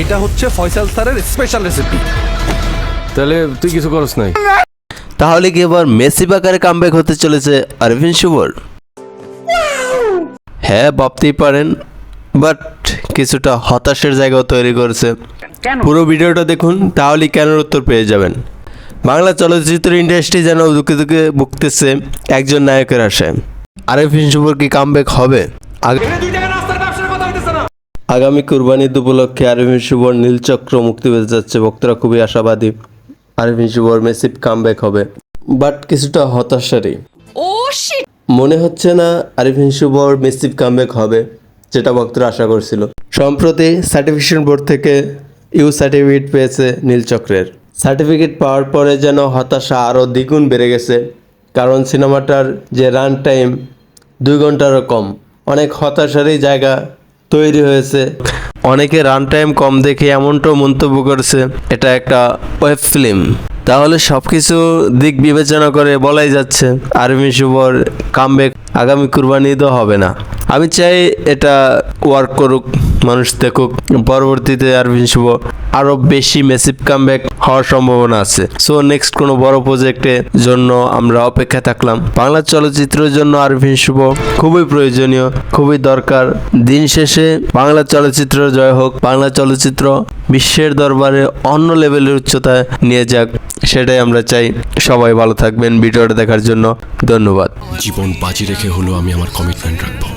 এটা হচ্ছে ফয়সাল স্যারের স্পেশাল রেসিপি। তাহলে তুই কিছু করস নাই? তাহলে কি এবার মেসি আকারে কামব্যাক হতে চলেছে আরভিন শুভর? হ্যাঁ, ভাবতেই পারেন, বাট কিছুটা হতাশার জায়গাও তৈরি করেছে। পুরো ভিডিওটা দেখুন, তাহলে কেন উত্তর পেয়ে যাবেন। বাংলা চলচ্চিত্র ইন্ডাস্ট্রি যেন দুঃখে দুঃখে ভুগতেছে একজন নায়কের আশায়। আরভিন শুভর কি কামব্যাক হবে? আগামী কুরবানি ঈদ উপলক্ষে আরভিন শুভর নীলচক্র মুক্তি পেতে যাচ্ছে। ভক্তরা খুবই আশাবাদী আরভিন শুভর মেসিভ কামব্যাক হবে, বাট কিছুটা হতাশারই। মনে হচ্ছে না আরভিন শুভর মেসিভ কামব্যাক হবে, যেটা ভক্তরা আশা করছিল। সম্প্রতি সার্টিফিকেশন বোর্ড থেকে ইউ সার্টিফিকেট পেয়েছে নীলচক্রের। সার্টিফিকেট পাওয়ার পরে যেন হতাশা আরও দ্বিগুণ বেড়ে গেছে, কারণ সিনেমাটার যে রান টাইম 2 ঘন্টারও কম। অনেক হতাশারই জায়গা তৈরি হয়েছে। অনেকে রান টাইম কম দেখে এমনটাও মন্তব্য করেছে এটা একটা ওয়েব ফিল্ম। তাহলে সব কিছু দিক বিবেচনা করে বলাই যাচ্ছে আরভিন শুভর কামব্যাক আগামী কুরবানি ঈদও হবে না। আমি চাই এটা ওয়ার্ক করুক, মানুষ দেখুক। পরবর্তীতে আরভিন শুভ আরও বেশি মেসিভ কামব্যাক হওয়ার সম্ভাবনা আছে। সো নেক্সট কোনো বড় প্রজেক্টের জন্য আমরা অপেক্ষা থাকলাম। বাংলা চলচ্চিত্রের জন্য আরভিন শুভ খুবই প্রয়োজনীয়, খুবই দরকার। দিন শেষে বাংলা চলচ্চিত্র জয় হোক, বাংলা চলচ্চিত্র বিশ্বের দরবারে অন্য লেভেলের উচ্চতায় নিয়ে যাক, সেটাই আমরা চাই। সবাই ভালো থাকবেন। ভিডিওটা দেখার জন্য ধন্যবাদ। জীবন বাজি রেখে হলো আমি আমার কমিটমেন্ট রাখবো।